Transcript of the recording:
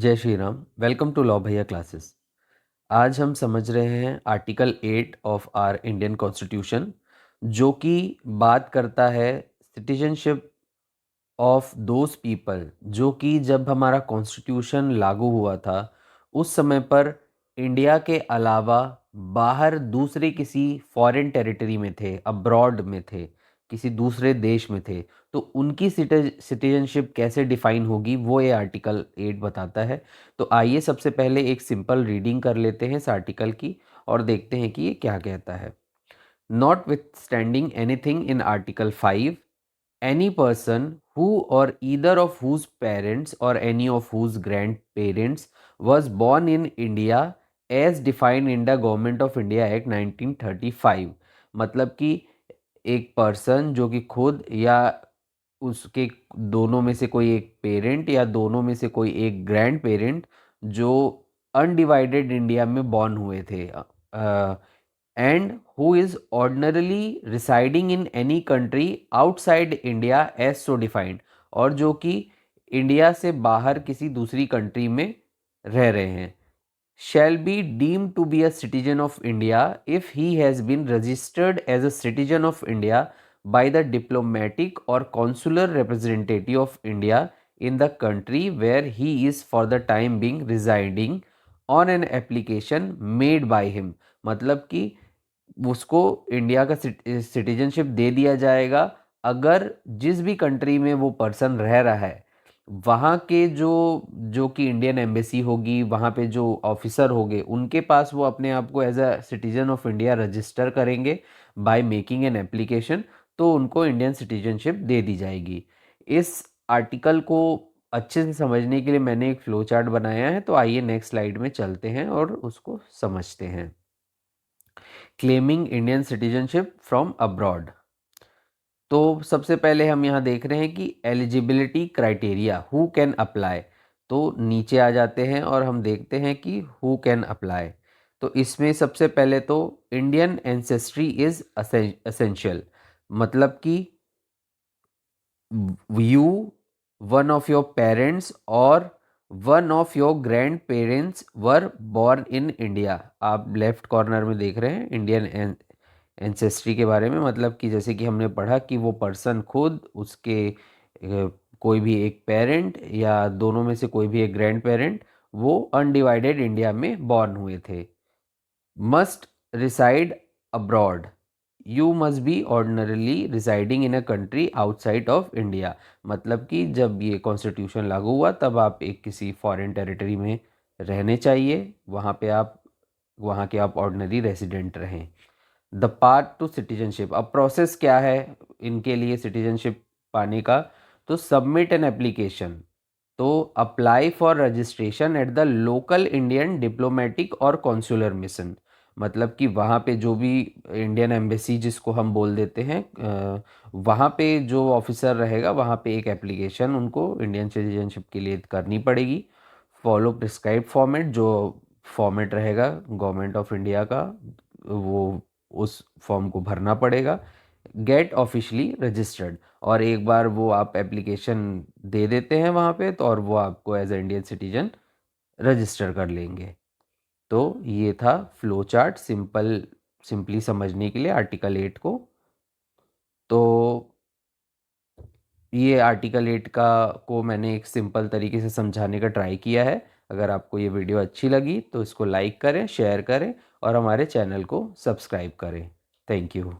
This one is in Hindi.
जय Shri Ram. Welcome to law Bhaiya classes. आज हम समझ रहे हैं article 8 of our Indian constitution, जो कि बात करता है सिटीजनशिप ऑफ दोज पीपल, जो कि जब हमारा कॉन्स्टिट्यूशन लागू हुआ था उस समय पर इंडिया के अलावा बाहर दूसरे किसी फॉरेन टेरिटरी में थे, अब्रॉड में थे, किसी दूसरे देश में थे। तो उनकी सिटीजनशिप कैसे डिफाइन होगी वो ये आर्टिकल 8 बताता है। तो आइए सबसे पहले एक सिंपल रीडिंग कर लेते हैं इस आर्टिकल की और देखते हैं कि ये क्या कहता है। Notwithstanding anything in Article 5, any person who or either of whose parents or any of whose grandparents was born in India as defined in the Government of India Act 1935, मतलब कि एक पर्सन जो कि खुद या उसके दोनों में से कोई एक पेरेंट या दोनों में से कोई एक ग्रैंड पेरेंट जो अनडिवाइडेड इंडिया में बॉर्न हुए थे, and who is ordinarily residing in any country outside India as so defined, और जो कि इंडिया से बाहर किसी दूसरी कंट्री में रह रहे हैं, shall be deemed to be a citizen of India if he has been registered as a citizen of India by the diplomatic or consular representative of India in the country where he is for the time being residing on an application made by him। मतलब कि उसको इंडिया का सिटीजनशिप दे दिया जाएगा अगर जिस भी कंट्री में वो पर्सन रह रहा है वहाँ के जो जो कि इंडियन एम्बेसी होगी, वहाँ पे जो ऑफिसर होंगे उनके पास वो अपने आप को as a citizen of India register करेंगे बाय मेकिंग एन एप्लीकेशन, तो उनको इंडियन सिटीजनशिप दे दी जाएगी। इस आर्टिकल को अच्छे से समझने के लिए मैंने एक फ्लो चार्ट बनाया है, तो आइए नेक्स्ट स्लाइड में चलते हैं और उसको समझते हैं। Claiming Indian citizenship from abroad. तो सबसे पहले हम यहाँ देख रहे हैं कि eligibility criteria, who can apply. तो नीचे आ जाते हैं और हम देखते हैं कि हु कैन अप्लाई। तो इसमें सबसे पहले तो इंडियन एंसेस्ट्री इज असेंशियल, मतलब कि you, one of your parents और one of your grand parents were born in India. आप लेफ्ट कॉर्नर में देख रहे हैं इंडियन एंसेस्ट्री के बारे में, मतलब कि जैसे कि हमने पढ़ा कि वो पर्सन खुद, उसके कोई भी एक पेरेंट या दोनों में से कोई भी एक ग्रैंड पेरेंट वो अनडिवाइडेड इंडिया में बॉर्न हुए थे। Must reside abroad, you must be ordinarily residing in a country outside of India, मतलब कि जब ये कॉन्स्टिट्यूशन लागू हुआ तब आप एक किसी फॉरेन टेरिटरी में रहने चाहिए, वहाँ के आप ऑर्डिनरी रेसिडेंट रहें। द पाथ टू सिटीजनशिप, अब प्रोसेस क्या है इनके लिए सिटीजनशिप पाने का। तो सबमिट एन एप्लीकेशन, तो apply for registration at the local Indian diplomatic और कॉन्सुलर मिशन, मतलब कि वहाँ पे जो भी इंडियन एम्बेसी जिसको हम बोल देते हैं, वहाँ पे जो ऑफिसर रहेगा वहाँ पे एक एप्लीकेशन उनको इंडियन सिटीजनशिप के लिए करनी पड़ेगी। फॉलो प्रिस्क्राइब फॉर्मेट, जो फॉर्मेट रहेगा गवर्नमेंट ऑफ इंडिया का वो उस फॉर्म को भरना पड़ेगा। गेट ऑफिशियली रजिस्टर्ड, और एक बार वो आप एप्लीकेशन दे देते हैं वहाँ पे तो और वो आपको as a Indian citizen register कर लेंगे। तो ये था फ्लो चार्ट सिंपली समझने के लिए आर्टिकल 8 को। तो ये आर्टिकल 8 का को मैंने एक सिंपल तरीके से समझाने का ट्राई किया है। अगर आपको ये वीडियो अच्छी लगी तो इसको लाइक करें, शेयर करें और हमारे चैनल को सब्सक्राइब करें। Thank you.